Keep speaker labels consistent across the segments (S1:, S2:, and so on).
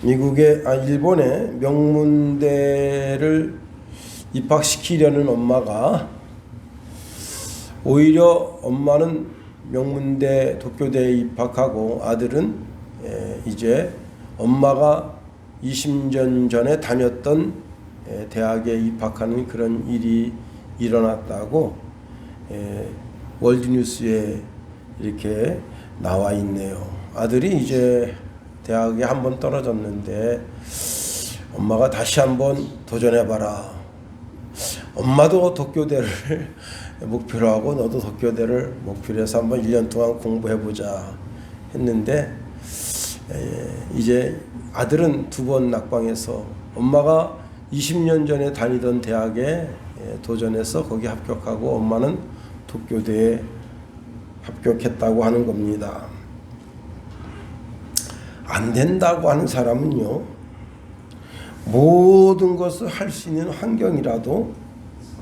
S1: 일본의 명문대를 입학시키려는 엄마가 오히려 엄마는 명문대 도쿄대에 입학하고 아들은 이제 엄마가 20년 전에 다녔던 대학에 입학하는 그런 일이 일어났다고 월드뉴스에 이렇게 나와 있네요. 아들이 이제 대학에 한번 떨어졌는데 엄마가 다시 한번 도전해봐라. 엄마도 도쿄대를 목표로 하고 너도 도쿄대를 목표로 해서 한번 1년 동안 공부해보자 했는데 이제 아들은 2번 낙방해서 엄마가 20년 전에 다니던 대학에 도전해서 거기 합격하고 엄마는 도쿄대에 합격했다고 하는 겁니다. 안 된다고 하는 사람은요, 모든 것을 할 수 있는 환경이라도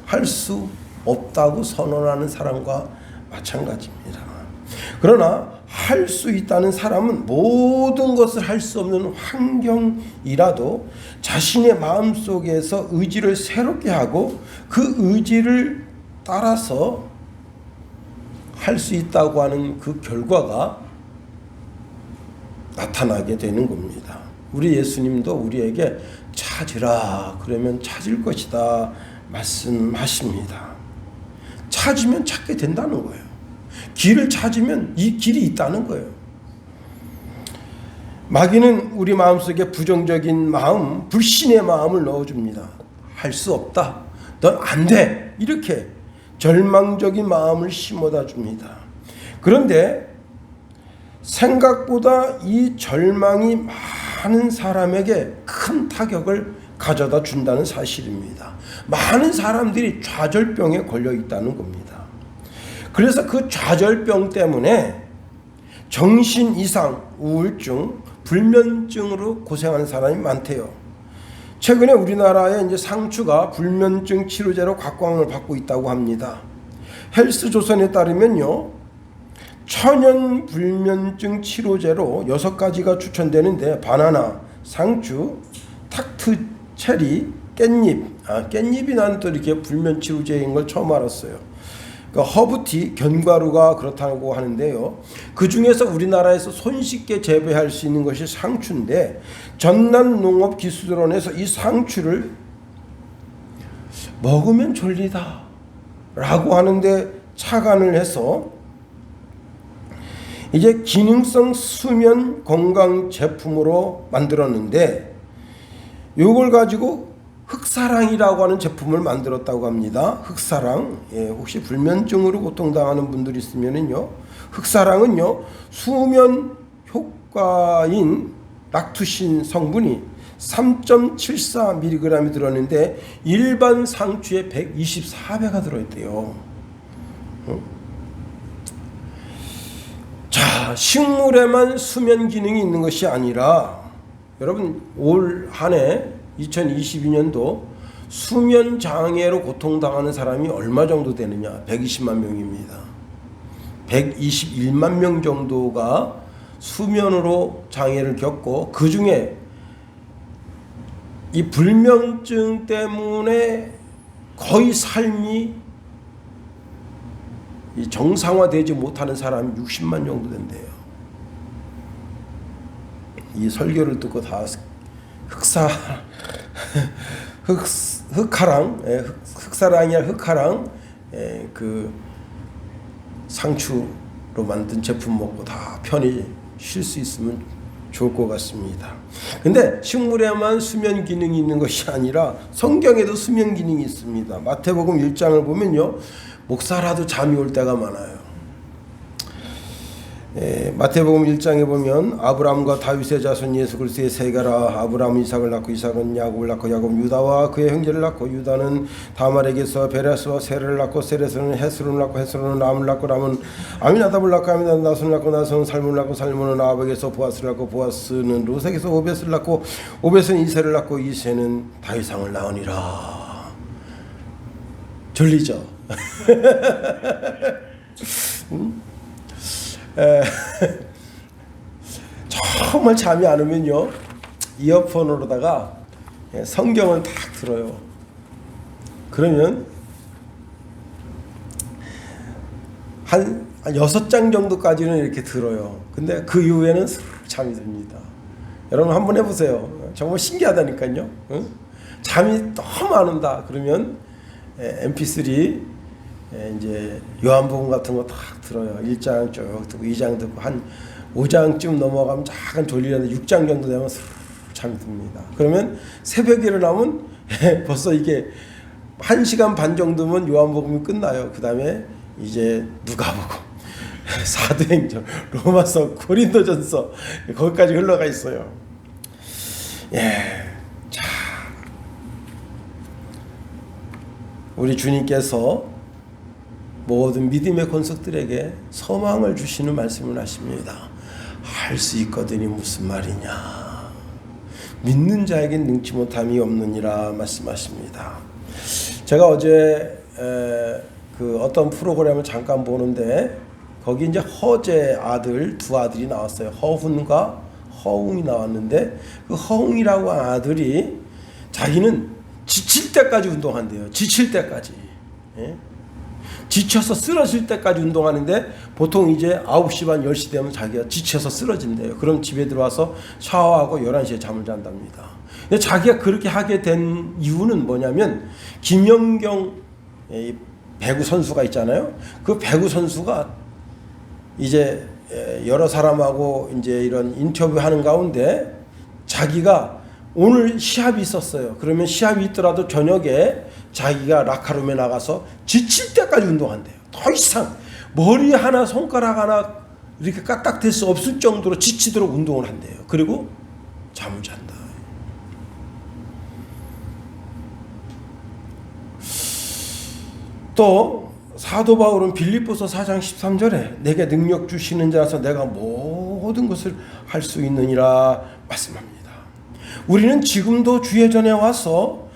S1: 할 수 없다고 선언하는 사람과 마찬가지입니다. 그러나 할 수 있다는 사람은 모든 것을 할 수 없는 환경이라도 자신의 마음속에서 의지를 새롭게 하고 그 의지를 따라서 할 수 있다고 하는 그 결과가 나타나게 되는 겁니다. 우리 예수님도 우리에게 찾으라 그러면 찾을 것이다 말씀하십니다. 찾으면 찾게 된다는 거예요. 길을 찾으면 이 길이 있다는 거예요. 마귀는 우리 마음속에 부정적인 마음, 불신의 마음을 넣어줍니다. 할 수 없다. 넌 안 돼. 이렇게 절망적인 마음을 심어다 줍니다. 그런데 생각보다 이 절망이 많은 사람에게 큰 타격을 가져다 준다는 사실입니다. 많은 사람들이 좌절병에 걸려 있다는 겁니다. 그래서 그 좌절병 때문에 정신 이상, 우울증, 불면증으로 고생하는 사람이 많대요. 최근에 우리나라의 이제 상추가 불면증 치료제로 각광을 받고 있다고 합니다. 헬스조선에 따르면요, 천연 불면증 치료제로 6가지가 추천되는데 바나나, 상추, 탁트, 체리, 깻잎. 깻잎이 난 또 이렇게 불면 치료제인 걸 처음 알았어요. 그러니까 허브티, 견과류가 그렇다고 하는데요. 그 중에서 우리나라에서 손쉽게 재배할 수 있는 것이 상추인데 전남농업기술원에서 이 상추를 먹으면 졸리다 라고 하는데 착안을 해서 이제 기능성 수면 건강 제품으로 만들었는데 이걸 가지고 흑사랑이라고 하는 제품을 만들었다고 합니다. 흑사랑. 혹시 불면증으로 고통당하는 분들이 있으면은요, 흑사랑은요, 수면 효과인 락투신 성분이 3.74mg이 들었는데 일반 상추에 124배가 들어있대요. 자, 식물에만 수면 기능이 있는 것이 아니라 여러분 올 한해 2022년도 수면 장애로 고통당하는 사람이 얼마 정도 되느냐? 120만 명입니다. 121만 명 정도가 수면으로 장애를 겪고 그 중에 이 불면증 때문에 거의 삶이 정상화되지 못하는 사람이 60만 정도 된대요. 이 설교를 듣고 다 흑사랑이 아니라 흑하랑 그 상추로 만든 제품 먹고 다 편히 쉴 수 있으면 좋을 것 같습니다. 근데 식물에만 수면 기능이 있는 것이 아니라 성경에도 수면 기능이 있습니다. 마태복음 1장을 보면요, 목사라도 잠이 올 때가 많아요. 마태복음 1장에 보면 아브라함과 다윗의 자손 예수 그리스도의 세가라. 아브라함은 이삭을 낳고 이삭은 야곱을 낳고 야곱은 유다와 그의 형제를 낳고 유다는 다말에게서 베레스와 세레를 낳고 세레스는 헤스론을 낳고 헤스론은 람을 낳고 람은 아미나답을 낳고 아미나답은 나손을 낳고 나손은 살몬을 낳고 살몬은 아합에게서 보아스를 낳고 보아스는 루색에서 오벳을 낳고 오벳은 이새를 낳고 이새는 다윗왕을 낳으니라. 졸리죠? 정말 잠이 안 오면요, 이어폰으로다가 성경을 딱 들어요. 그러면 한 6장 정도까지는 이렇게 들어요. 근데 그 이후에는 잠이 듭니다. 여러분 한번 해보세요. 정말 신기하다니까요. 응? 잠이 너무 안 온다. 그러면 MP3 이제 요한복음 같은 거 딱 들어요. 1장 쭉 듣고 2장 듣고 한 5장쯤 넘어가면 약간 졸리는데 6장 정도 되면 잠이 듭니다. 그러면 새벽에 일어나면 벌써 이게 1시간 반 정도면 요한복음이 끝나요. 그 다음에 이제 누가복음, 사도행전, 로마서, 고린도전서 거기까지 흘러가 있어요. 자, 우리 주님께서 모든 믿음의 권속들에게 소망을 주시는 말씀을 하십니다. 할 수 있거든이 무슨 말이냐. 믿는 자에겐 능치 못함이 없느니라 말씀하십니다. 제가 어제 그 어떤 프로그램을 잠깐 보는데 거기 이제 허재 아들 두 아들이 나왔어요. 허훈과 허웅이 나왔는데 그 허웅이라고 하는 아들이 자기는 지칠 때까지 운동한대요. 지칠 때까지. 지쳐서 쓰러질 때까지 운동하는데 보통 이제 9시 반 10시 되면 자기가 지쳐서 쓰러진대요. 그럼 집에 들어와서 샤워하고 11시에 잠을 잔답니다. 근데 자기가 그렇게 하게 된 이유는 뭐냐면 김연경 배구 선수가 있잖아요. 그 배구 선수가 이제 여러 사람하고 이제 이런 인터뷰하는 가운데 자기가 오늘 시합이 있었어요. 그러면 시합이 있더라도 저녁에 자기가 라카룸에 나가서 지칠 때까지 운동한대요. 더 이상 머리 하나 손가락 하나 이렇게 까딱댈 수 없을 정도로 지치도록 운동을 한대요. 그리고 잠을 잔다. 또 사도 바울은 빌립보서 4장 13절에 내게 능력 주시는 자라서 내가 모든 것을 할 수 있느니라 말씀합니다. 우리는 지금도 주의 전에 와서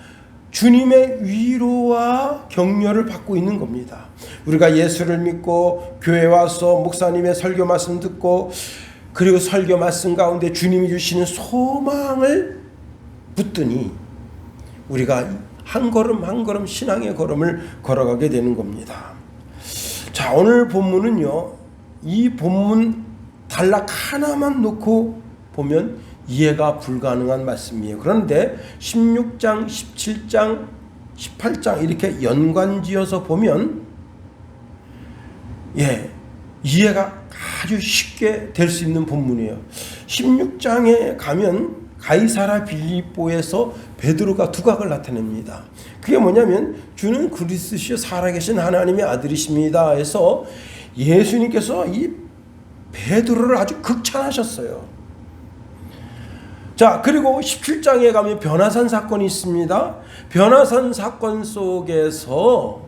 S1: 주님의 위로와 격려를 받고 있는 겁니다. 우리가 예수를 믿고 교회 와서 목사님의 설교 말씀 듣고 그리고 설교 말씀 가운데 주님이 주시는 소망을 붙드니 우리가 한 걸음 한 걸음 신앙의 걸음을 걸어가게 되는 겁니다. 자, 오늘 본문은요, 이 본문 단락 하나만 놓고 보면 이해가 불가능한 말씀이에요. 그런데 16장, 17장, 18장 이렇게 연관지어서 보면 이해가 아주 쉽게 될 수 있는 본문이에요. 16장에 가면 가이사라 빌립보에서 베드로가 두각을 나타냅니다. 그게 뭐냐면 주는 그리스도시요 살아계신 하나님의 아들이십니다 해서 예수님께서 이 베드로를 아주 극찬하셨어요. 자, 그리고 17장에 가면 변화산 사건이 있습니다. 변화산 사건 속에서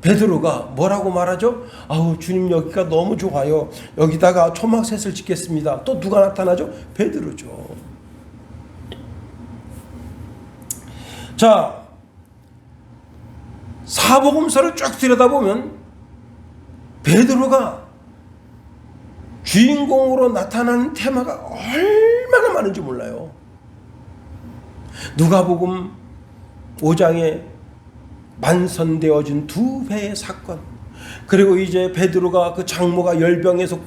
S1: 베드로가 뭐라고 말하죠? 아우, 주님 여기가 너무 좋아요. 여기다가 초막셋을 짓겠습니다. 또 누가 나타나죠? 베드로죠. 자, 사복음서를 쭉 들여다보면 베드로가 주인공으로 나타나는 테마가 얼마나 많은지 몰라요. 누가복음 5장에 만선되어진 두 배의 사건, 그리고 이제 베드로가 그 장모가 열병에서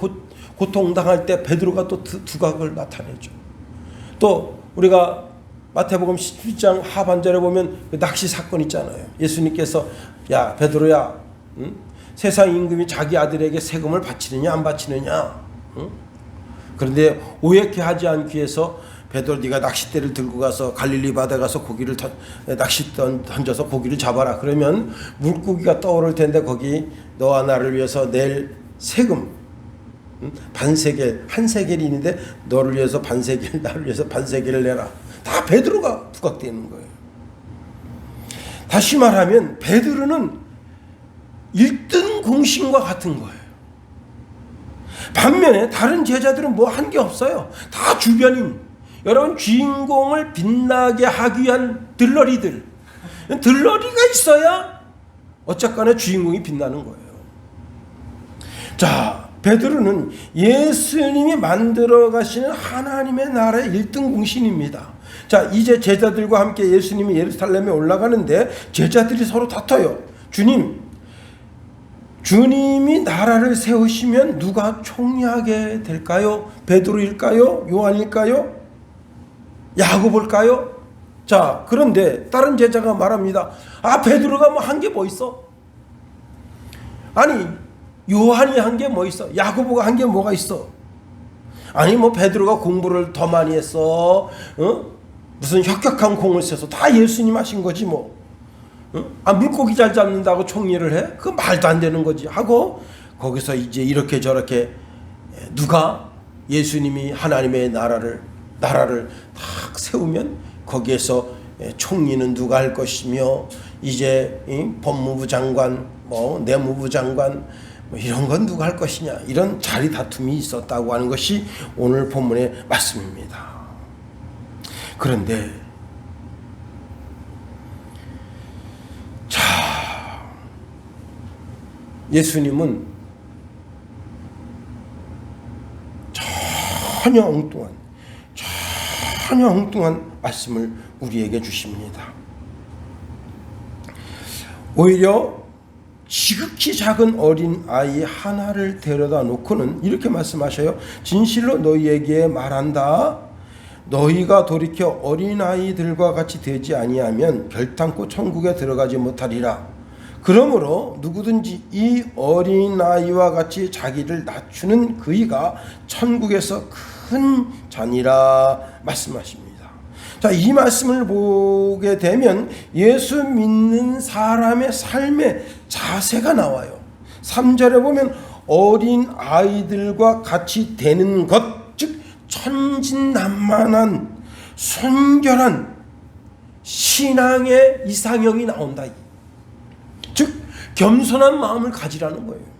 S1: 고통당할 때 베드로가 또 두각을 나타내죠. 또 우리가 마태복음 17장 하반절에 보면 그 낚시 사건 있잖아요. 예수님께서 야 베드로야, 세상 임금이 자기 아들에게 세금을 바치느냐 안 바치느냐, 그런데 오해케 하지 않기 위해서 베드로 네가 낚싯대를 들고 가서 갈릴리 바다에 가서 고기를 낚시 던져서 고기를 잡아라. 그러면 물고기가 떠오를 텐데 거기 너와 나를 위해서 낼 세금 반세겔, 한 세겔이 있는데 너를 위해서 반세겔, 나를 위해서 반세겔을 내라. 다 베드로가 부각되는 거예요. 다시 말하면 베드로는 1등 공신과 같은 거예요. 반면에 다른 제자들은 뭐 한 게 없어요. 다 주변인, 여러분 주인공을 빛나게 하기 위한 들러리들, 들러리가 있어야 어쨌거나 주인공이 빛나는 거예요. 자, 베드로는 예수님이 만들어 가시는 하나님의 나라의 1등 공신입니다. 자, 이제 제자들과 함께 예수님이 예루살렘에 올라가는데 제자들이 서로 다퉈요. 주님이 나라를 세우시면 누가 총리하게 될까요? 베드로일까요? 요한일까요? 야고보일까요? 자, 그런데 다른 제자가 말합니다. 베드로가 한 게 뭐 있어? 아니, 요한이 한 게 뭐 있어? 야고보가 한 게 뭐가 있어? 아니, 베드로가 공부를 더 많이 했어. 무슨 혁혁한 공을 써서 다 예수님 하신 거지 뭐. 물고기 잘 잡는다고 총리를 해? 그 말도 안 되는 거지 하고, 거기서 이제 이렇게 저렇게 누가 예수님이 하나님의 나라를 딱 세우면 거기에서 총리는 누가 할 것이며, 이제 법무부 장관, 내무부 장관 이런 건 누가 할 것이냐, 이런 자리 다툼이 있었다고 하는 것이 오늘 본문의 말씀입니다. 그런데 예수님은 전혀 엉뚱한 말씀을 우리에게 주십니다. 오히려 지극히 작은 어린 아이 하나를 데려다 놓고는 이렇게 말씀하셔요. 진실로 너희에게 말한다. 너희가 돌이켜 어린아이들과 같이 되지 아니하면 결탄코 천국에 들어가지 못하리라. 그러므로 누구든지 이 어린아이와 같이 자기를 낮추는 그이가 천국에서 큰 잔이라 말씀하십니다. 자, 이 말씀을 보게 되면 예수 믿는 사람의 삶의 자세가 나와요. 3절에 보면 어린아이들과 같이 되는 것, 즉 천진난만한 순결한 신앙의 이상형이 나온다. 즉 겸손한 마음을 가지라는 거예요.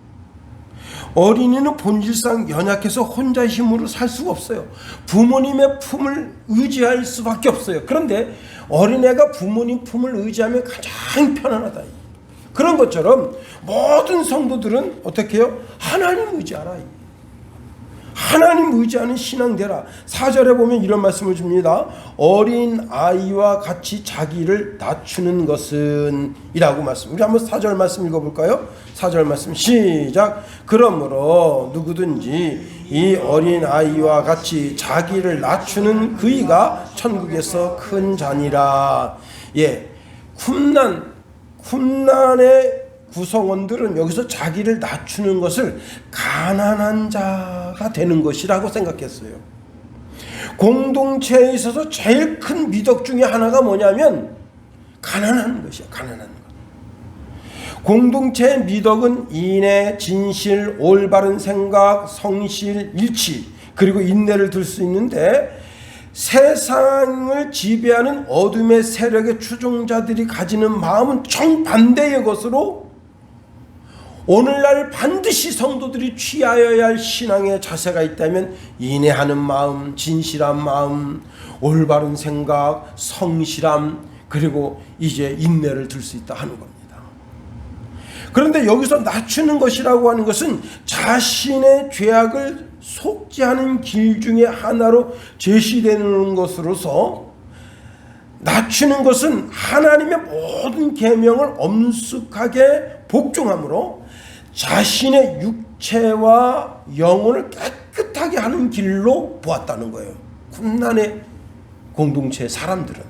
S1: 어린이는 본질상 연약해서 혼자 힘으로 살 수가 없어요. 부모님의 품을 의지할 수밖에 없어요. 그런데 어린애가 부모님 품을 의지하면 가장 편안하다. 그런 것처럼 모든 성도들은 어떻게 해요? 하나님 의지하라. 하나님 의지하는 신앙 되라. 4절에 보면 이런 말씀을 줍니다. 어린 아이와 같이 자기를 낮추는 것은 이라고 말씀. 우리 한번 4절 말씀 읽어볼까요? 4절 말씀 시작. 그러므로 누구든지 이 어린 아이와 같이 자기를 낮추는 그이가 천국에서 큰 잔이라. 쿰난의 구성원들은 여기서 자기를 낮추는 것을 가난한 자가 되는 것이라고 생각했어요. 공동체에 있어서 제일 큰 미덕 중에 하나가 뭐냐면 가난한 것이야. 가난한 것. 공동체의 미덕은 인애, 진실, 올바른 생각, 성실, 일치, 그리고 인내를 들 수 있는데, 세상을 지배하는 어둠의 세력의 추종자들이 가지는 마음은 정반대의 것으로 오늘날 반드시 성도들이 취하여야 할 신앙의 자세가 있다면 인내하는 마음, 진실한 마음, 올바른 생각, 성실함, 그리고 이제 인내를 들 수 있다 하는 겁니다. 그런데 여기서 낮추는 것이라고 하는 것은 자신의 죄악을 속죄하는 길 중에 하나로 제시되는 것으로서, 낮추는 것은 하나님의 모든 계명을 엄숙하게 복종함으로 자신의 육체와 영혼을 깨끗하게 하는 길로 보았다는 거예요. 쿰난의 공동체 사람들은.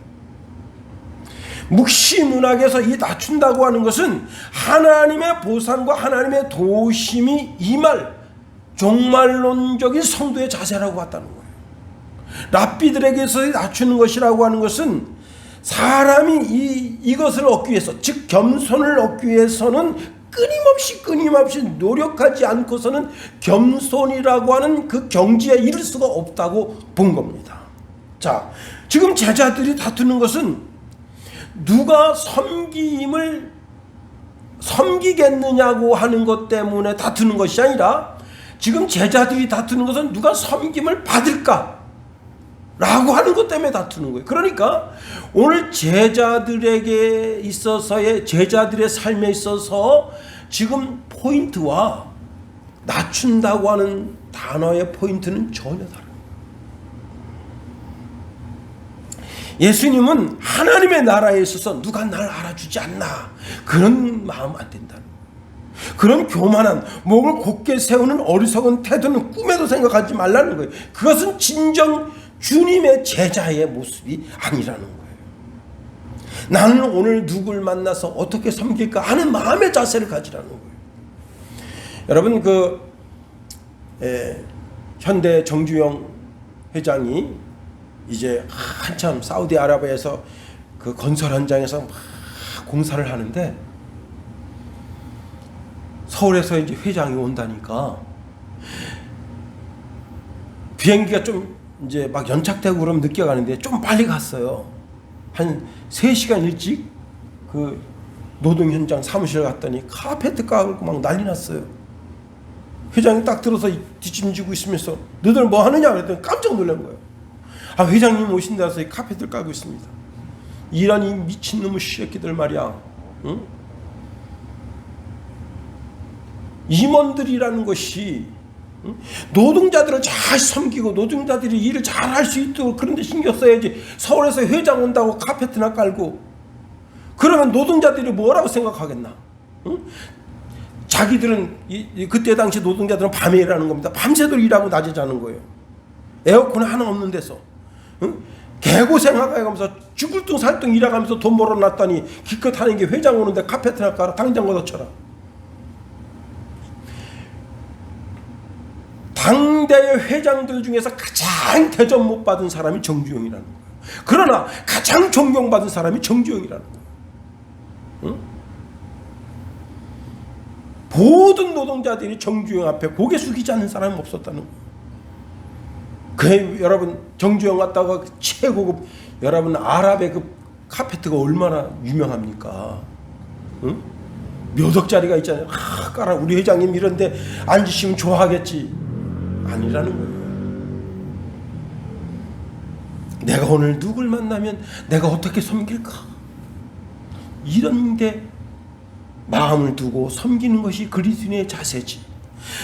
S1: 묵시문학에서 이 낮춘다고 하는 것은 하나님의 보상과 하나님의 도우심이 임할 종말론적인 성도의 자세라고 봤다는 거예요. 랍비들에게서 낮추는 것이라고 하는 것은 사람이 이것을 얻기 위해서, 즉 겸손을 얻기 위해서는 끊임없이 노력하지 않고서는 겸손이라고 하는 그 경지에 이를 수가 없다고 본 겁니다. 자, 지금 제자들이 다투는 것은 누가 섬기겠느냐고 하는 것 때문에 다투는 것이 아니라, 지금 제자들이 다투는 것은 누가 섬김을 받을까 라고 하는 것 때문에 다투는 거예요. 그러니까 오늘 제자들에게 있어서의, 제자들의 삶에 있어서 지금 포인트와 낮춘다고 하는 단어의 포인트는 전혀 다릅니다. 예수님은 하나님의 나라에 있어서 누가 날 알아주지 않나 그런 마음 안 된다는 거예요. 그런 교만한 목을 곧게 세우는 어리석은 태도는 꿈에도 생각하지 말라는 거예요. 그것은 진정 주님의 제자의 모습이 아니라는 거예요. 나는 오늘 누굴 만나서 어떻게 섬길까 하는 마음의 자세를 가지라는 거예요. 여러분 현대 정주영 회장이 이제 한참 사우디아라비아에서 그 건설 현장에서 막 공사를 하는데 서울에서 이제 회장이 온다니까 비행기가 좀 이제 막 연착되고 그러면 늦게 가는데 좀 빨리 갔어요. 한 3시간 일찍 그 노동 현장 사무실에 갔더니 카페트 깔고 막 난리 났어요. 회장이 딱 들어서 뒷짐지고 있으면서 너들 뭐 하느냐 그랬더니 깜짝 놀란 거예요. 아, 회장님 오신다 해서 카페트를 깔고 있습니다. 이런 이 미친놈의 새끼들 말이야. 응? 임원들이라는 것이 노동자들을 잘 섬기고 노동자들이 일을 잘 할 수 있도록 그런 데 신경 써야지. 서울에서 회장 온다고 카페트나 깔고 그러면 노동자들이 뭐라고 생각하겠나? 응? 자기들은 그때 당시 노동자들은 밤에 일하는 겁니다. 밤새도록 일하고 낮에 자는 거예요. 에어컨 하나 없는 데서 응? 개고생하면서 죽을 둥 살 둥 일해가면서 돈 벌어놨더니 기껏 하는 게 회장 오는데 카페트나 깔아 당장 걷어쳐라. 당대의 회장들 중에서 가장 대접 못 받은 사람이 정주영이라는 거예요. 그러나 가장 존경받은 사람이 정주영이라는 거예요. 응? 모든 노동자들이 정주영 앞에 고개 숙이지 않는 사람이 없었다는 거예요. 여러분 정주영 갔다가 최고급 여러분 아랍의 그 카페트가 얼마나 유명합니까? 응? 몇 억짜리가 있잖아요. 깔아 우리 회장님 이런데 앉으시면 좋아하겠지. 아니라는 거예요. 내가 오늘 누굴 만나면 내가 어떻게 섬길까? 이런 데 마음을 두고 섬기는 것이 그리스도인의 자세지.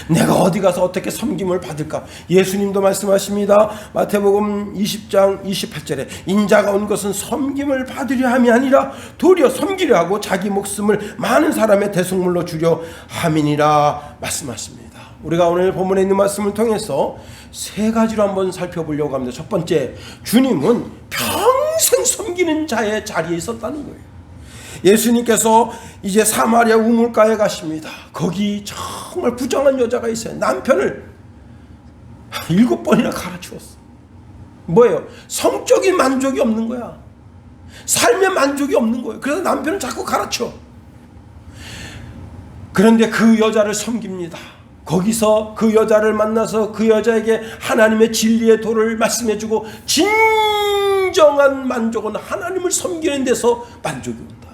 S1: 내가 어디 가서 어떻게 섬김을 받을까? 예수님도 말씀하십니다. 마태복음 20장 28절에 인자가 온 것은 섬김을 받으려 함이 아니라 도리어 섬기려 하고 자기 목숨을 많은 사람의 대속물로 주려 함이니라 말씀하십니다. 우리가 오늘 본문에 있는 말씀을 통해서 3가지로 한번 살펴보려고 합니다. 첫 번째, 주님은 평생 섬기는 자의 자리에 있었다는 거예요. 예수님께서 이제 사마리아 우물가에 가십니다. 거기 정말 부정한 여자가 있어요. 남편을 7번이나 갈아치웠어. 뭐예요? 성적인 만족이 없는 거야. 삶의 만족이 없는 거예요. 그래서 남편을 자꾸 갈아치워. 그런데 그 여자를 섬깁니다. 거기서 그 여자를 만나서 그 여자에게 하나님의 진리의 도를 말씀해주고 진정한 만족은 하나님을 섬기는 데서 만족이 온다.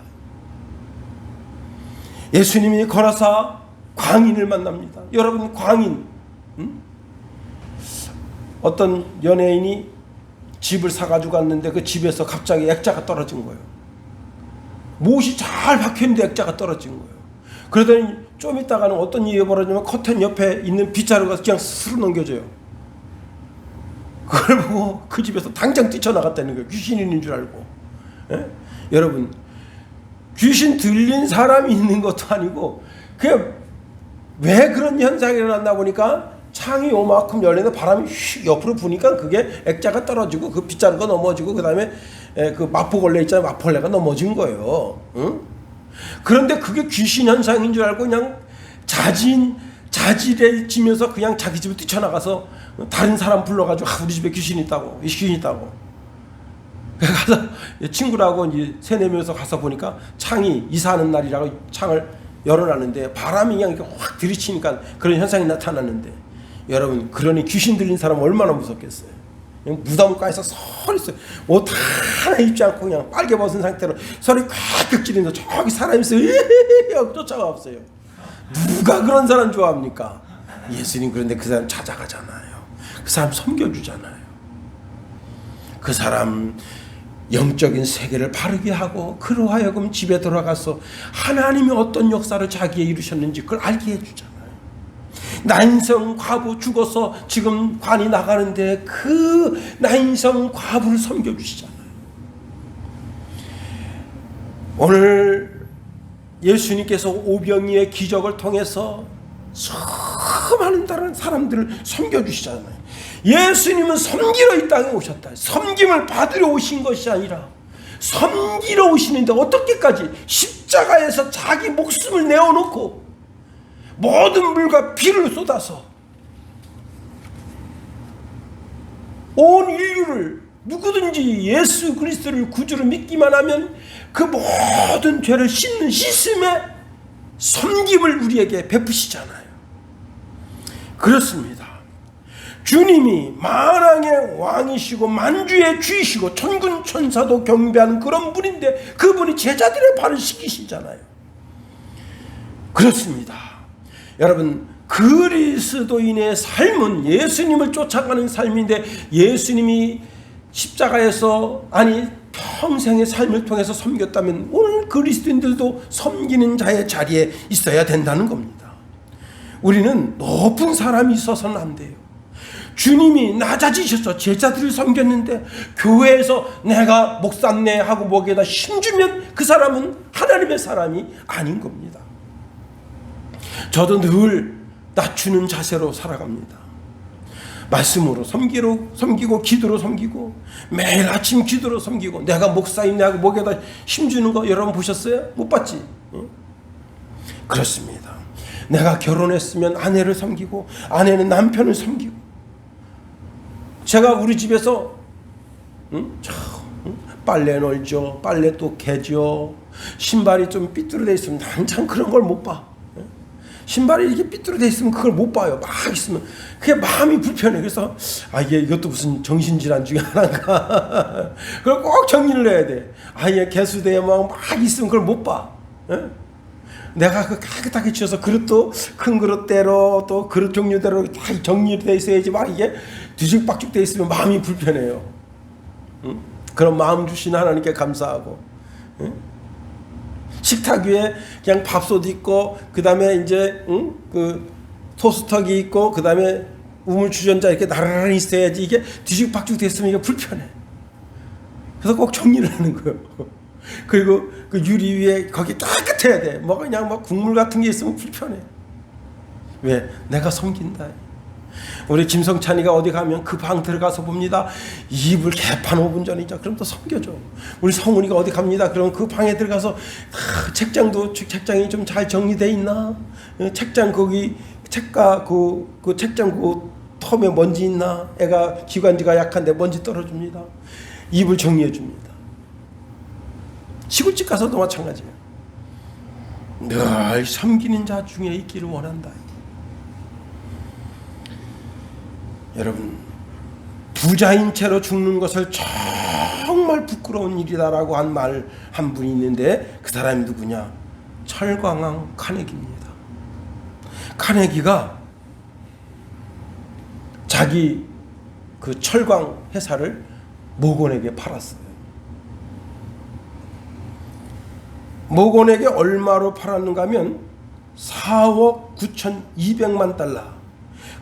S1: 예수님이 걸어서 광인을 만납니다. 여러분 광인, 어떤 연예인이 집을 사가지고 갔는데 그 집에서 갑자기 액자가 떨어진 거예요. 못이 잘 박혀있는데 액자가 떨어진 거예요. 그러더니 좀 있다가는 어떤 일이 벌어지면 커튼 옆에 있는 빗자루가 그냥 스스로 넘겨져요. 그걸 보고 그 집에서 당장 뛰쳐나갔다는 거예요. 귀신이 있는 줄 알고. 예? 여러분 귀신 들린 사람이 있는 것도 아니고 그냥 왜 그런 현상이 일어났나 보니까 창이 요만큼 열리는데 바람이 휙 옆으로 부니까 그게 액자가 떨어지고 그 빗자루가 넘어지고 그 다음에 그 마포걸레 있잖아요. 마포걸레가 넘어진 거예요. 응? 그런데 그게 귀신 현상인 줄 알고 그냥 자질을 지면서 그냥 자기 집에 뛰쳐나가서 다른 사람 불러가지고 우리 집에 귀신 있다고 가서 친구라고 이제 3-4명이서 가서 보니까 창이 이사하는 날이라고 창을 열어놨는데 바람이 그냥 이렇게 확 들이치니까 그런 현상이 나타났는데 여러분 그러니 귀신 들린 사람 얼마나 무섭겠어요. 그냥 무덤가에서 서 있어요. 옷 하나 입지 않고 그냥 빨개 벗은 상태로 소리 꽉 찌르면서 저기 사람이 있어요. 쫓아가 없어요. 누가 그런 사람 좋아합니까? 예수님 그런데 그 사람 찾아가잖아요. 그 사람 섬겨주잖아요. 그 사람 영적인 세계를 바르게 하고 그로 하여금 집에 돌아가서 하나님이 어떤 역사를 자기에 이루셨는지 그걸 알게 해주잖아요. 나인성 과부 죽어서 지금 관이 나가는데 그 나인성 과부를 섬겨주시잖아요. 오늘 예수님께서 오병이의 기적을 통해서 수많은 다른 사람들을 섬겨주시잖아요. 예수님은 섬기러 이 땅에 오셨다. 섬김을 받으러 오신 것이 아니라 섬기러 오시는데 어떻게까지 십자가에서 자기 목숨을 내어놓고 모든 물과 피를 쏟아서 온 인류를 누구든지 예수 그리스도를 구주로 믿기만 하면 그 모든 죄를 씻는 씻음의 섬김을 우리에게 베푸시잖아요. 그렇습니다. 주님이 만왕의 왕이시고 만주의 주이시고 천군 천사도 경배하는 그런 분인데 그분이 제자들의 발을 씻기시잖아요. 그렇습니다. 여러분, 그리스도인의 삶은 예수님을 쫓아가는 삶인데 예수님이 십자가에서 평생의 삶을 통해서 섬겼다면 오늘 그리스도인들도 섬기는 자의 자리에 있어야 된다는 겁니다. 우리는 높은 사람이 있어서는 안 돼요. 주님이 낮아지셔서 제자들을 섬겼는데 교회에서 내가 목삼내 하고 목에다 힘주면 그 사람은 하나님의 사람이 아닌 겁니다. 저도 늘 낮추는 자세로 살아갑니다. 말씀으로 섬기고 기도로 섬기고 매일 아침 기도로 섬기고 내가 목사님 하고 목에다 힘주는 거 여러분 보셨어요? 못 봤지? 그렇습니다. 내가 결혼했으면 아내를 섬기고 아내는 남편을 섬기고 제가 우리 집에서 빨래 널죠. 빨래 또 개죠. 신발이 좀 삐뚤어져 있으면 한참 그런 걸 못 봐. 신발이 이렇게 삐뚤어져 있으면 그걸 못 봐요. 막 있으면 그게 마음이 불편해. 그래서 이것도 무슨 정신질환 중에 하나인가. 그걸 꼭 정리를 해야 돼. 개수대에 막 있으면 그걸 못 봐. 내가 그 깨끗하게 치워서 그릇도 큰 그릇대로 또 그릇 종류대로 다 정리되어 있어야지 막 이게 뒤죽박죽 되어 있으면 마음이 불편해요. 그런 마음 주신 하나님께 감사하고 식탁 위에 그냥 밥솥 있고 그 다음에 이제 그 토스터기 있고 그 다음에 우물주전자 이렇게 나란히 있어야지 이게 뒤죽박죽 됐으면 이게 불편해. 그래서 꼭 정리를 하는 거예요. 그리고 그 유리 위에 거기 깨끗해야 돼. 뭐 그냥 막 국물 같은 게 있으면 불편해. 왜? 내가 섬긴다. 우리 김성찬이가 어디 가면 그 방 들어가서 봅니다. 이불 개판 5분 전이죠. 그럼 또 섬겨줘. 우리 성훈이가 어디 갑니다. 그럼 그 방에 들어가서 책장이 좀 잘 정리돼 있나? 책장 거기 책가 그 책장 그 텀에 먼지 있나? 애가 기관지가 약한데 먼지 떨어집니다. 이불 정리해 줍니다. 시골집 가서도 마찬가지예요. 늘 섬기는 자 중에 있기를 원한다. 여러분, 부자인 채로 죽는 것을 정말 부끄러운 일이다라고 한 말 한 분이 있는데 그 사람이 누구냐? 철광왕 카네기입니다. 카네기가 자기 그 철광 회사를 모건에게 팔았어요. 모건에게 얼마로 팔았는가 하면 4억 9,200만 달러.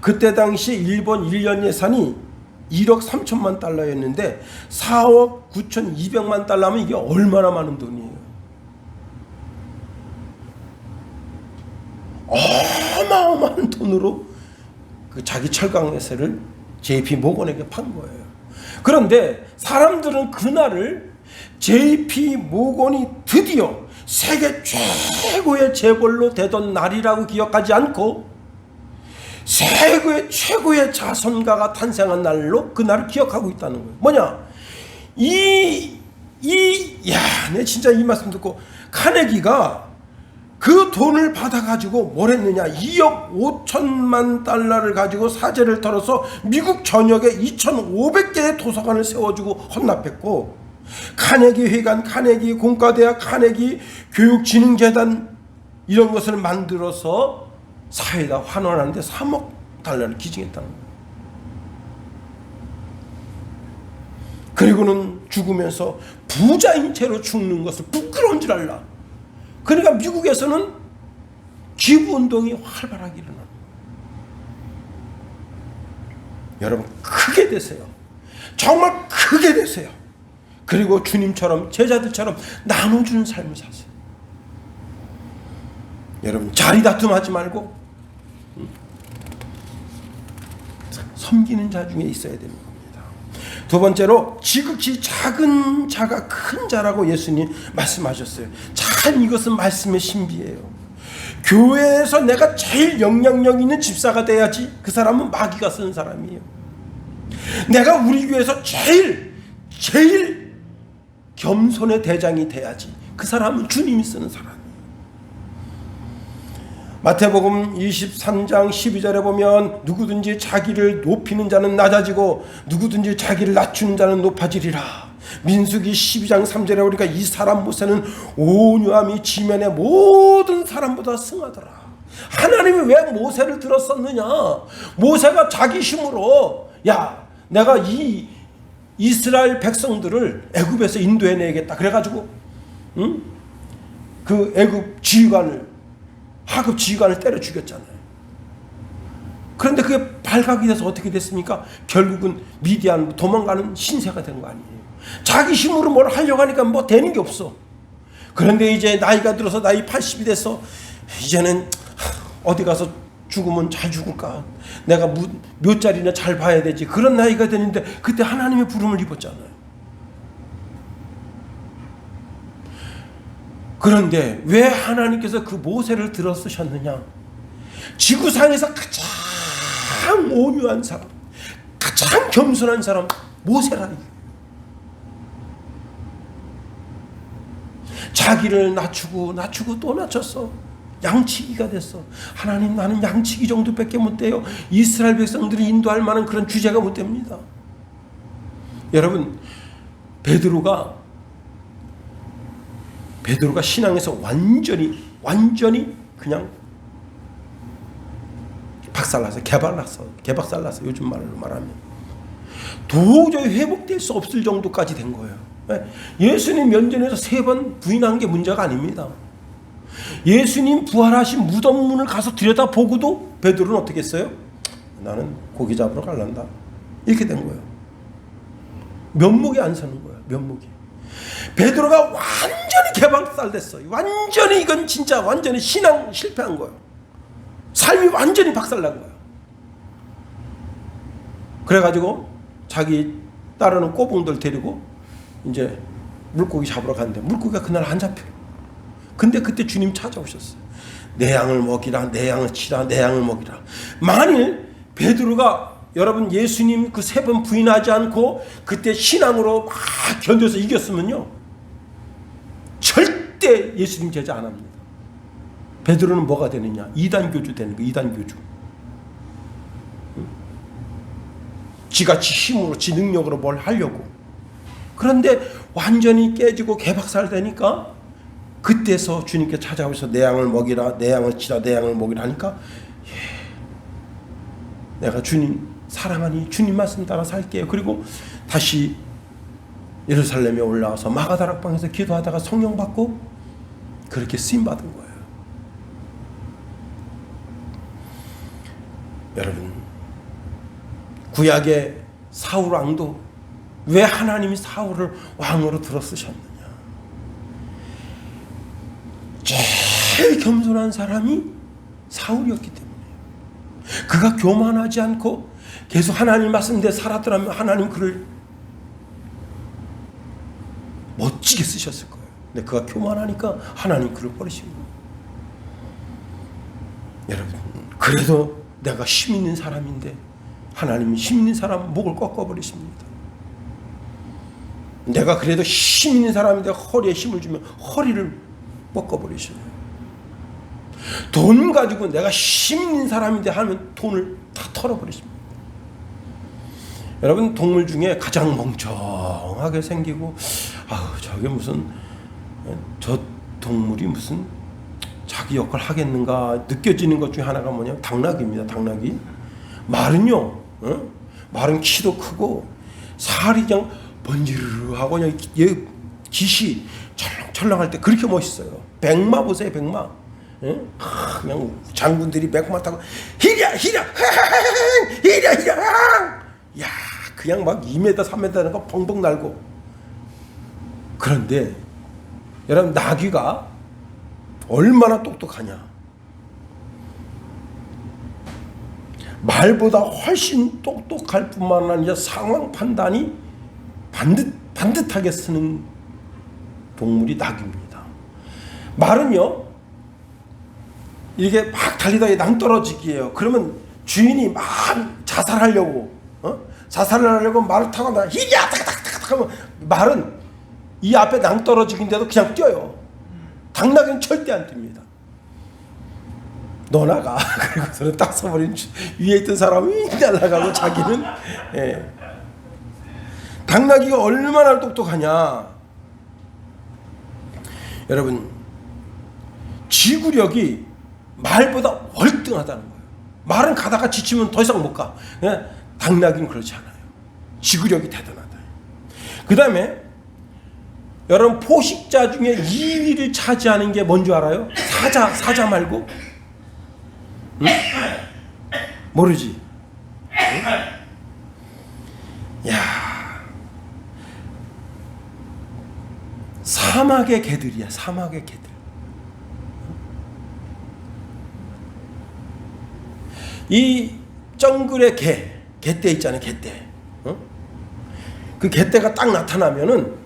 S1: 그때 당시 일본 1년 예산이 1억 3천만 달러였는데 4억 9,200만 달러면 이게 얼마나 많은 돈이에요. 어마어마한 돈으로 그 자기 철강 회사를 JP 모건에게 판 거예요. 그런데 사람들은 그날을 JP 모건이 드디어 세계 최고의 재벌로 되던 날이라고 기억하지 않고 세계의 최고의 자선가가 탄생한 날로 그날을 기억하고 있다는 거예요. 뭐냐? 내 진짜 이 말씀 듣고 카네기가 그 돈을 받아가지고 뭘 했느냐? 2억 5천만 달러를 가지고 사재를 털어서 미국 전역에 2,500개의 도서관을 세워주고 헌납했고, 카네기 회관, 카네기 공과대학, 카네기 교육진흥재단 이런 것을 만들어서 사회에다 환원하는데 3억 달러를 기증했다는 거예요. 그리고는 죽으면서 부자인 채로 죽는 것을 부끄러운 줄 알라. 그러니까 미국에서는 기부운동이 활발하게 일어납니다. 여러분 크게 되세요. 정말 크게 되세요. 그리고 주님처럼 제자들처럼 나눠주는 삶을 사세요. 여러분 자리 다툼하지 말고 섬기는 자 중에 있어야 되는 겁니다. 두 번째로 지극히 작은 자가 큰 자라고 예수님 말씀하셨어요. 참 이것은 말씀의 신비예요. 교회에서 내가 제일 영향력 있는 집사가 돼야지 그 사람은 마귀가 쓰는 사람이에요. 내가 우리 교회에서 제일 겸손의 대장이 돼야지 그 사람은 주님이 쓰는 사람이에요. 마태복음 23장 12절에 보면 누구든지 자기를 높이는 자는 낮아지고 누구든지 자기를 낮추는 자는 높아지리라. 민수기 12장 3절에 보니까 이 사람 모세는 온유함이 지면의 모든 사람보다 승하더라. 하나님이 왜 모세를 들었었느냐? 모세가 자기 힘으로 야 내가 이 이스라엘 백성들을 애굽에서 인도해내야겠다 그래가지고 그 애굽 지휘관을 하급 지휘관을 때려 죽였잖아요. 그런데 그게 발각이 돼서 어떻게 됐습니까? 결국은 미디안 도망가는 신세가 된 거 아니에요. 자기 힘으로 뭘 하려고 하니까 뭐 되는 게 없어. 그런데 이제 나이가 들어서 나이 80이 됐어. 이제는 어디 가서 죽으면 잘 죽을까? 내가 몇 자리나 잘 봐야 되지. 그런 나이가 되는데 그때 하나님의 부름을 입었잖아요. 그런데 왜 하나님께서 그 모세를 들어 쓰셨느냐? 지구상에서 가장 온유한 사람, 가장 겸손한 사람 모세라니. 자기를 낮추고 또 낮췄어. 양치기가 됐어. 하나님 나는 양치기 정도밖에 못 돼요. 이스라엘 백성들이 인도할 만한 그런 주제가 못 됩니다. 여러분 베드로가 신앙에서 완전히 그냥 개박살났어. 요즘 말로 말하면 도저히 회복될 수 없을 정도까지 된 거예요. 예수님 면전에서 3번 부인한 게 문제가 아닙니다. 예수님 부활하신 무덤문을 가서 들여다보고도 베드로는 어떻게 했어요? 나는 고기 잡으러 갈란다. 이렇게 된 거예요. 면목이 안 서는 거예요. 면목이. 베드로가 완전히 개박살됐어요. 완전히 이건 진짜 완전히 신앙 실패한 거예요. 삶이 완전히 박살난 거예요. 그래가지고 자기 따르는 꼬붕들 데리고 이제 물고기 잡으러 갔는데 물고기가 그날 안 잡혀요. 근데 그때 주님 찾아오셨어요. 내 양을 먹이라, 내 양을 치라, 내 양을 먹이라. 만일 베드로가 여러분 예수님 그 3번 부인하지 않고 그때 신앙으로 막 견뎌서 이겼으면요 절대 예수님 제자 안 합니다. 베드로는 뭐가 되느냐? 이단교주 되는 거예요. 이단교주. 지같이 힘으로 지 능력으로 뭘 하려고. 그런데 완전히 깨지고 개박살 되니까 그때서 주님께 찾아오셔서 내 양을 먹이라, 내 양을 치라, 내 양을 먹이라 하니까 내가 주님 사랑하니 주님 말씀 따라 살게요. 그리고 다시 예루살렘에 올라와서 마가다락방에서 기도하다가 성령 받고 그렇게 쓰임 받은 거예요. 여러분 구약의 사울 왕도 왜 하나님이 사울을 왕으로 들어 쓰셨느냐? 제일 겸손한 사람이 사울이었기 때문에 그가 교만하지 않고 계속 하나님 말씀대로 살았더라면 하나님 그를 멋지게 쓰셨을 거예요. 근데 그가 교만하니까 하나님 그를 버리신 거예요. 여러분 그래도 내가 힘 있는 사람인데 하나님이 힘 있는 사람 목을 꺾어버리십니다. 내가 그래도 힘 있는 사람인데 허리에 힘을 주면 허리를 꺾어버리셔요. 돈 가지고 내가 힘 있는 사람인데 하면 돈을 다 털어버리십니다. 여러분 동물 중에 가장 멍청하게 생기고 저게 무슨 저 동물이 무슨 자기 역할을 하겠는가 느껴지는 것 중에 하나가 뭐냐면 당나귀입니다. 당나귀. 말은요 말은 키도 크고 살이 그냥 번지르르하고 그냥 얘 깃이 철렁철렁할 때 그렇게 멋있어요. 백마 보세요. 백마. 그냥 장군들이 백마 타고 히랴 히랴 히랴 히랴 야, 그냥 막 2m, 3m 되는 거 펑펑 날고. 그런데 여러분, 나귀가 얼마나 똑똑하냐? 말보다 훨씬 똑똑할 뿐만 아니라 상황 판단이 반듯하게 쓰는 동물이 나귀입니다. 말은요, 이게 막 달리다가 낭떠러지기예요. 그러면 주인이 막 자살하려고 말을 타고 나 히야 탁탁탁 하면 말은 이 앞에 낭떠러지긴데도 그냥 뛰어요. 당나귀는 절대 안 뜁니다. 너 나가. 그리고서는 딱 서버린 위에 있던 사람이 날아가고 자기는 당나귀가 얼마나 똑똑하냐. 여러분, 지구력이 말보다 월등하다는 거예요. 말은 가다가 지치면 더 이상 못 가. 당나귀는 그렇지 않아요. 지구력이 대단하다. 그 다음에 여러분, 포식자 중에 2위를 차지하는 게 뭔지 알아요? 사자 말고? 응? 모르지? 응? 야, 사막의 개들이야. 사막의 개들. 이 정글의 개떼 있잖아요. 개떼. 그 개떼가 딱 나타나면은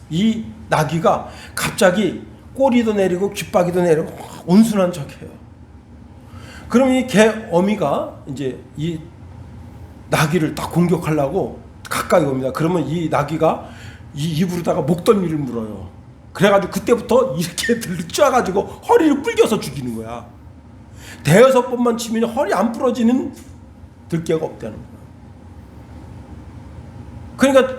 S1: 이 나귀가 갑자기 꼬리도 내리고 귓바퀴도 내리고 온순한 척해요. 그럼 이 개 어미가 이제 이 나귀를 딱 공격하려고 가까이 옵니다. 그러면 이 나귀가 이 입으로다가 목덜미를 물어요. 그래가지고 그때부터 이렇게 들쫙가지고 허리를 불겨서 죽이는 거야. 대여섯 번만 치면 허리 안 부러지는 들개가 없다는 거야. 그러니까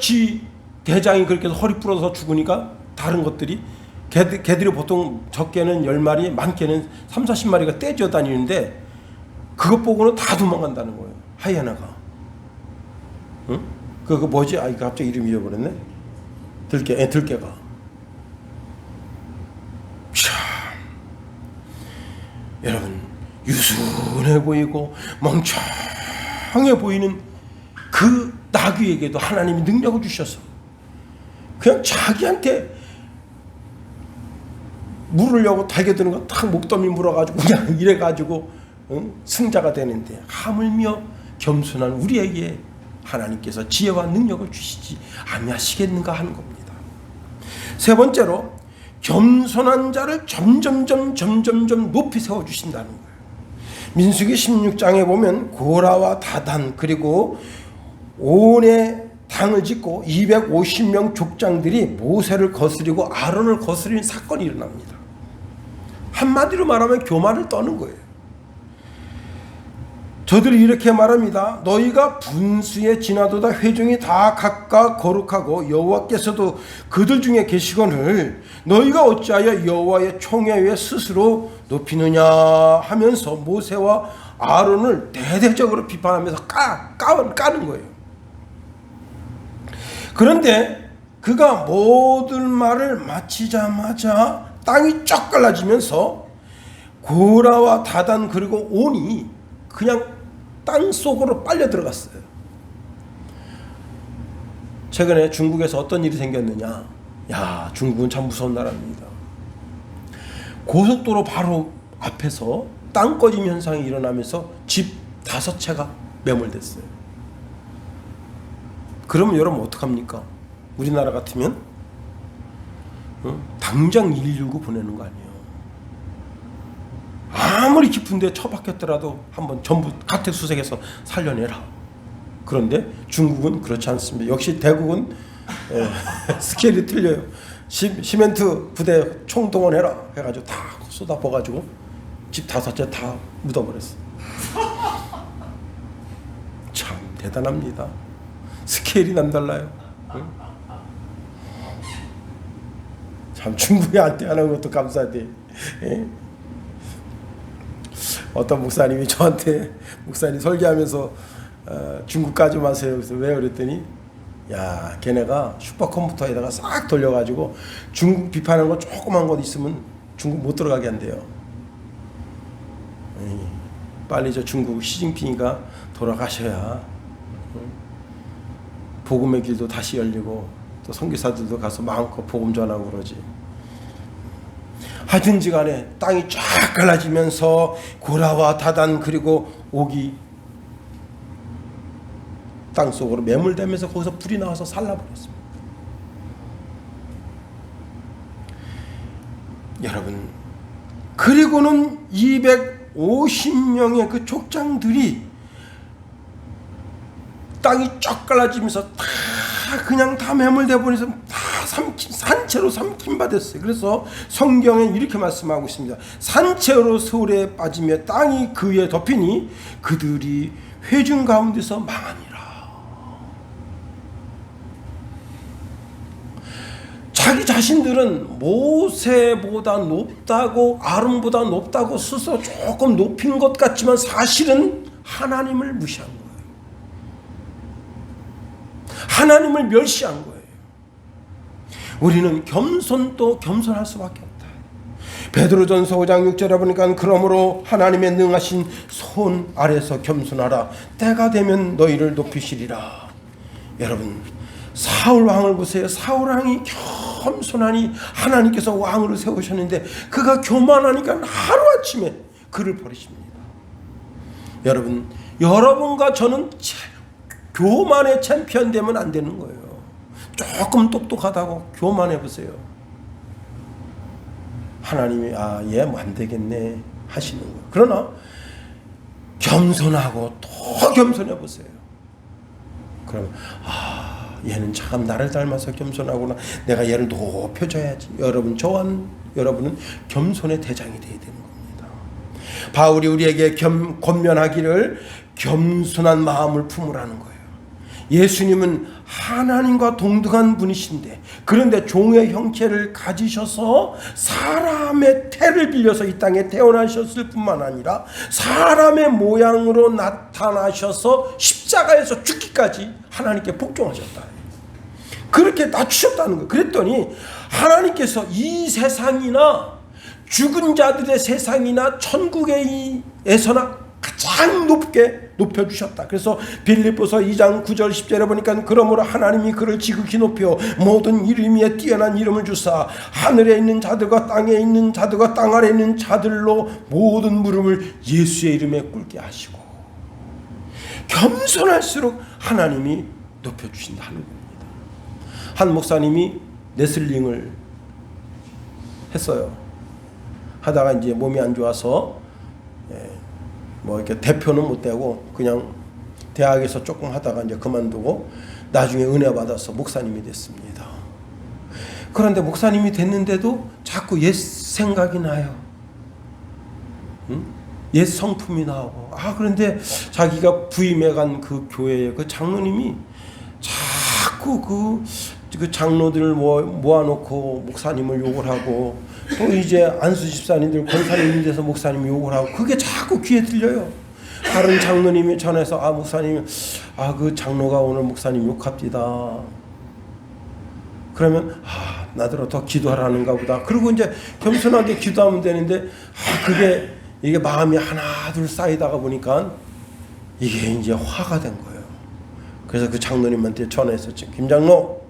S1: 대장이 그렇게 해서 허리 부러져서 죽으니까 다른 것들이 개들이 보통 적게는 10마리, 많게는 3, 40마리가 떼져 다니는데 그것 보고는 다 도망간다는 거예요. 하이에나가. 응? 그거 뭐지? 아, 이거 갑자기 이름 잃어버렸네. 들개가. 참. 여러분, 유순해 보이고 멍청해 보이는 그 나귀에게도 하나님이 능력을 주셔서 그냥 자기한테 물으려고 달겨드는 거 딱 목더미 물어가지고 그냥 이래가지고 승자가 되는데, 하물며 겸손한 우리에게 하나님께서 지혜와 능력을 주시지 아니하시겠는가 하는 겁니다. 세 번째로, 겸손한 자를 점점 높이 세워주신다는 거예요. 민수기 16장에 보면 고라와 다단 그리고 온의 당을 짓고 250명 족장들이 모세를 거스리고 아론을 거스리는 사건이 일어납니다. 한마디로 말하면 교만을 떠는 거예요. 저들이 이렇게 말합니다. 너희가 분수에 지나도다 회중이 다 각각 거룩하고 여호와께서도 그들 중에 계시거늘 너희가 어찌하여 여호와의 총회 위에 스스로 높이느냐 하면서 모세와 아론을 대대적으로 비판하면서 까는 거예요. 그런데 그가 모든 말을 마치자마자 땅이 쫙 갈라지면서 고라와 다단 그리고 온이 그냥 땅 속으로 빨려 들어갔어요. 최근에 중국에서 어떤 일이 생겼느냐. 야, 중국은 참 무서운 나라입니다. 고속도로 바로 앞에서 땅 꺼짐 현상이 일어나면서 집 5채가 매몰됐어요. 그러면 여러분 어떡합니까? 우리나라 같으면 당장 119 보내는 거 아니에요. 아무리 깊은 데 처박혔더라도 한번 전부 가택수색해서 살려내라. 그런데 중국은 그렇지 않습니다. 역시 대국은 스케일이 틀려요. 시멘트 부대 총동원해라 해가지고 다 쏟아부어가지고 집 5채 다 묻어버렸어. 참 대단합니다. 스케일이 남달라요. 응? 참 중국에 안대하는 것도 감사한데. 예? 어떤 목사님이 저한테 목사님 설교하면서 중국 가지 마세요. 그래서 왜 그랬더니 야, 걔네가 슈퍼컴퓨터에다가 싹 돌려가지고 중국 비판하는 거 조그만 것 있으면 중국 못 들어가게 한대요. 빨리 저 중국 시진핑이가 돌아가셔야 복음의 길도 다시 열리고 또 선교사들도 가서 마음껏 복음 전하고 그러지. 하든지 간에 땅이 쫙 갈라지면서 고라와 다단 그리고 옥이 땅속으로 매몰되면서 거기서 불이 나와서 살라버렸습니다. 여러분, 그리고는 250명의 그 족장들이 땅이 쫙 갈라지면서 다 그냥 다 매몰돼 버려서 다 산채로 삼킴 받았어요. 그래서 성경에 이렇게 말씀하고 있습니다. 산채로 서울에 빠지며 땅이 그 위에 덮이니 그들이 회중 가운데서 망하니라. 자기 자신들은 모세보다 높다고, 아론보다 높다고 스스로 조금 높인 것 같지만 사실은 하나님을 무시한 거예요. 하나님을 멸시한 거예요. 우리는 겸손도 겸손할 수밖에 없다. 베드로전서 5장 6절에 보니까 그러므로 하나님의 능하신 손 아래서 겸손하라. 때가 되면 너희를 높이시리라. 여러분, 사울 왕을 보세요. 사울 왕이 겸손하니 하나님께서 왕으로 세우셨는데 그가 교만하니까 하루아침에 그를 버리십니다. 여러분, 여러분과 저는 교만의 챔피언 되면 안 되는 거예요. 조금 똑똑하다고 교만해 보세요. 하나님이 얘 뭐 안 되겠네 하시는 거예요. 그러나 겸손하고 더 겸손해 보세요. 그러면 얘는 참 나를 닮아서 겸손하구나. 내가 얘를 높여줘야지. 여러분은 겸손의 대장이 되어야 되는 겁니다. 바울이 우리에게 권면하기를 겸손한 마음을 품으라는 거예요. 예수님은 하나님과 동등한 분이신데 그런데 종의 형체를 가지셔서 사람의 태를 빌려서 이 땅에 태어나셨을 뿐만 아니라 사람의 모양으로 나타나셔서 십자가에서 죽기까지 하나님께 복종하셨다. 그렇게 낮추셨다는 거예요. 그랬더니 하나님께서 이 세상이나 죽은 자들의 세상이나 천국에서나 가장 높게 높여주셨다. 그래서 빌립보서 2장 9절 10절에 보니까 그러므로 하나님이 그를 지극히 높여 모든 이름 위에 뛰어난 이름을 주사 하늘에 있는 자들과 땅에 있는 자들과 땅 아래에 있는 자들로 모든 무릎을 예수의 이름에 꿇게 하시고 겸손할수록 하나님이 높여주신다는 겁니다. 한 목사님이 레슬링을 했어요. 하다가 이제 몸이 안 좋아서 뭐 이렇게 대표는 못 되고 그냥 대학에서 조금 하다가 이제 그만두고 나중에 은혜 받아서 목사님이 됐습니다. 그런데 목사님이 됐는데도 자꾸 옛 생각이 나요. 옛 성품이 나오고 그런데 자기가 부임해간 그 교회의 그 장로님이 자꾸 그 장로들을 모아놓고 목사님을 욕을 하고 또 이제 안수 집사님들 권사님 돼서 목사님 욕을 하고 그게 자꾸 귀에 들려요. 다른 장로님이 전해서 목사님 그 장로가 오늘 목사님 욕합니다. 그러면 나더러 더 기도하라는가 보다. 그리고 이제 겸손하게 기도하면 되는데 이게 마음이 하나 둘 쌓이다가 보니까 이게 이제 화가 된 거예요. 그래서 그 장로님한테 전화했었죠. 김장로.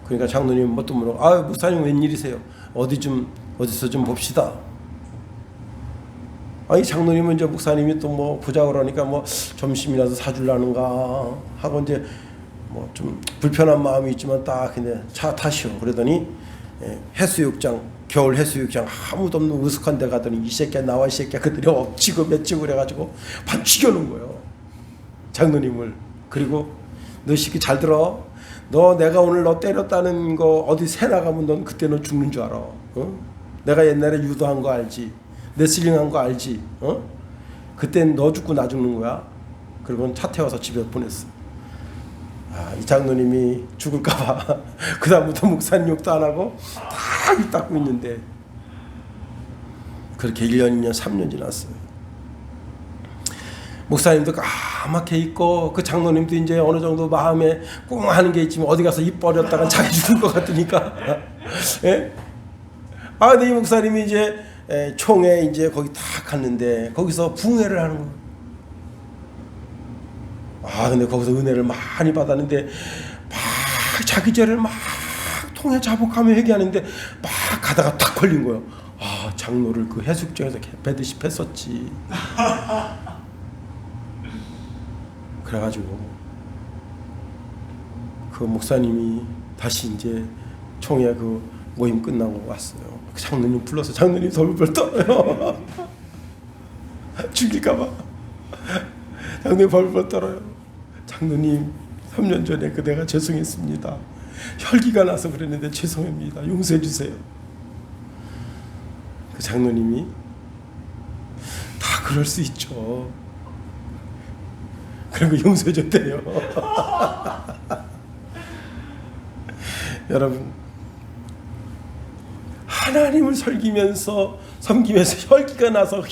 S1: 그러니까 장로님 뭣도 물어. 목사님 웬일이세요? 어디서 좀 봅시다. 이 장로님은 이제 목사님이 또 뭐 보자 그러니까 뭐 점심이라도 사주려는가 하고 이제 뭐 좀 불편한 마음이 있지만 딱 근데 차 타시오. 그러더니 해수욕장 겨울 해수욕장 아무도 없는 으슥한 데 가더니 이 새끼야 나와 이 새끼야 그들이 엎치고 맺치고 그래가지고 반 죽여놓은 거예요. 장로님을. 그리고 너 새끼 잘 들어. 너 내가 오늘 너 때렸다는 거 어디 새 나가면 넌 그때 너 죽는 줄 알아. 내가 옛날에 유도한 거 알지? 레슬링한 거 알지? 그땐 너 죽고 나 죽는 거야. 그리고 차 태워서 집에 보냈어. 이 장로님이 죽을까봐 그 다음부터 목사님 욕도 안 하고 다 입 닫고 있는데 그렇게 1년, 2년, 3년 지났어요. 목사님도 까맣게 있고 그 장로님도 이제 어느 정도 마음에 꽁 하는 게 있지만 어디 가서 입 버렸다가 자기 죽을 것 같으니까 예? 근데 이 목사님이 이제 총회 이제 거기 딱 갔는데 거기서 붕해를 하는 거예요. 근데 거기서 은혜를 많이 받았는데 막 자기 죄를 막 통해 자복하며 회개하는데 막 가다가 탁 걸린 거예요. 장로를 그 해수욕장에서 배듯이 팼었지. 그래가지고 그 목사님이 다시 이제 총회 그 모임 끝나고 왔어요. 그 장로님 불러서 장로님 벌벌 떨어요. 죽일까봐 장로님 벌벌 떨어요. 장로님 3년 전에 그대가 죄송했습니다. 혈기가 나서 그랬는데 죄송합니다. 용서해 주세요. 그 장로님이 다 그럴 수 있죠. 그리고 용서해 줬대요. 여러분, 하나님을 섬기면서 혈기가 나서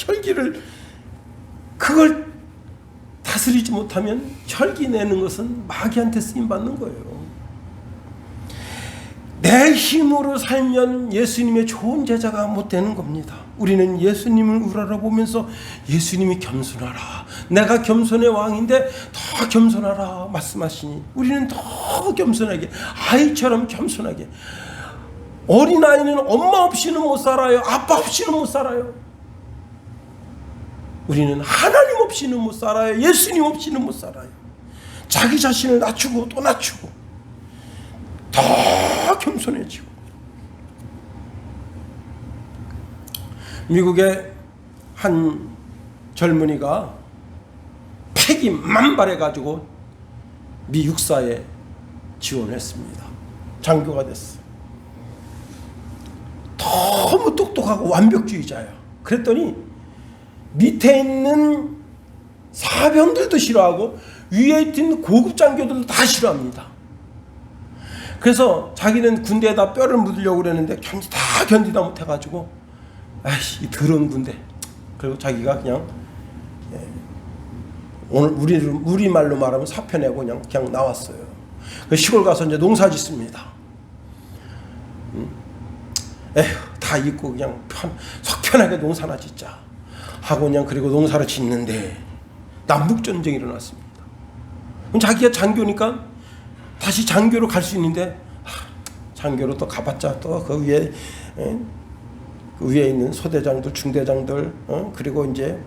S1: 그걸 다스리지 못하면 혈기 내는 것은 마귀한테 쓰임 받는 거예요. 내 힘으로 살면 예수님의 좋은 제자가 못 되는 겁니다. 우리는 예수님을 우러러보면서 예수님이 겸손하라, 내가 겸손의 왕인데 더 겸손하라 말씀하시니 우리는 더 겸손하게, 아이처럼 겸손하게. 어린아이는 엄마 없이는 못 살아요. 아빠 없이는 못 살아요. 우리는 하나님 없이는 못 살아요. 예수님 없이는 못 살아요. 자기 자신을 낮추고 또 낮추고 더 겸손해지고. 미국의 한 젊은이가 패기 만발해가지고 미 육사에 지원했습니다. 장교가 됐어. 너무 똑똑하고 완벽주의자야. 그랬더니 밑에 있는 사병들도 싫어하고 위에 있는 고급 장교들도 다 싫어합니다. 그래서 자기는 군대에다 뼈를 묻으려고 그랬는데 다 견디다 못해가지고 이 더러운 군대. 그리고 자기가 그냥 오늘 우리말로 말하면 사표 내고 그냥 나왔어요. 시골 가서 이제 농사 짓습니다. 다 잊고 그냥 속 편하게 농사나 짓자 하고 그냥 그리고 농사를 짓는데 남북전쟁이 일어났습니다. 그럼 자기가 장교니까 다시 장교로 갈 수 있는데 장교로 또 가봤자 또 그 위에 있는 소대장들, 중대장들, 그리고 이제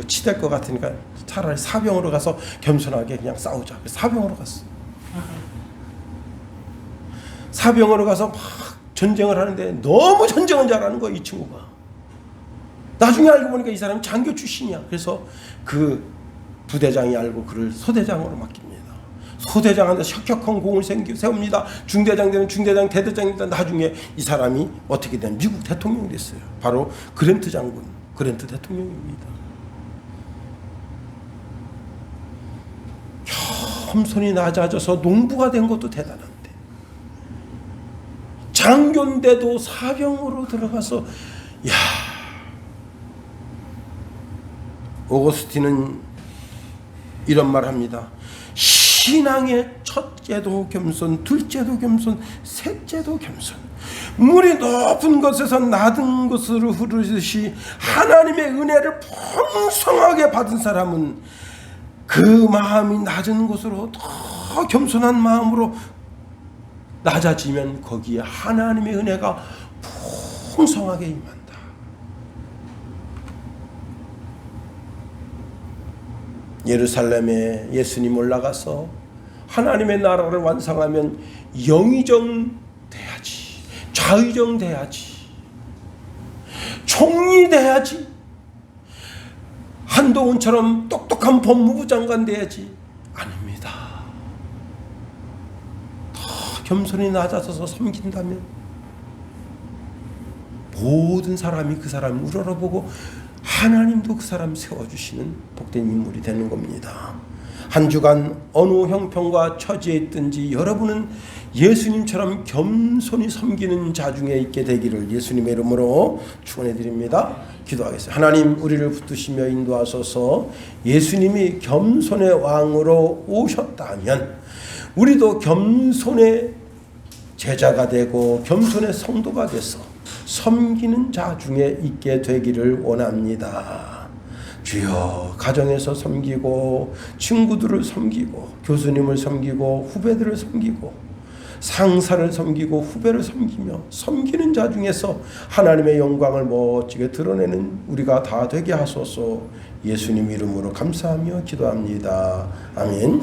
S1: 치댈 것 같으니까 차라리 사병으로 가서 겸손하게 그냥 싸우자. 사병으로 갔어. 사병으로 가서 막 전쟁을 하는데 너무 전쟁을 잘하는 거야, 이 친구가. 나중에 알고 보니까 이 사람이 장교 출신이야. 그래서 그 부대장이 알고 그를 소대장으로 맡깁니다. 소대장한테 혁혁한 공을 세웁니다. 중대장 되면 중대장, 대대장입니다. 나중에 이 사람이 어떻게 되면 미국 대통령이 됐어요. 바로 그랜트 장군, 그랜트 대통령입니다. 겸손히 낮아져서 농부가 된 것도 대단한데 장교인데도 사병으로 들어가서 오거스틴은 이런 말을 합니다. 신앙의 첫째도 겸손, 둘째도 겸손, 셋째도 겸손. 물이 높은 곳에서 낮은 곳으로 흐르듯이 하나님의 은혜를 풍성하게 받은 사람은 그 마음이 낮은 곳으로 더 겸손한 마음으로 낮아지면 거기에 하나님의 은혜가 풍성하게 임한다. 예루살렘에 예수님 올라가서 하나님의 나라를 완성하면 영의정 돼야지, 좌의정 돼야지, 총리 돼야지, 한동훈처럼 똑똑한 법무부 장관 돼야지. 아닙니다. 더 겸손히 낮아져서 섬긴다면 모든 사람이 그 사람을 우러러보고 하나님도 그 사람 세워주시는 복된 인물이 되는 겁니다. 한 주간 어느 형편과 처지에 있든지 여러분은 예수님처럼 겸손히 섬기는 자 중에 있게 되기를 예수님의 이름으로 축원해 드립니다. 기도하겠습니다. 하나님, 우리를 붙드시며 인도하소서. 예수님이 겸손의 왕으로 오셨다면 우리도 겸손의 제자가 되고 겸손의 성도가 돼서 섬기는 자 중에 있게 되기를 원합니다. 주여, 가정에서 섬기고 친구들을 섬기고 교수님을 섬기고 후배들을 섬기고 상사를 섬기고 후배를 섬기며 섬기는 자 중에서 하나님의 영광을 멋지게 드러내는 우리가 다 되게 하소서. 예수님 이름으로 감사하며 기도합니다. 아멘.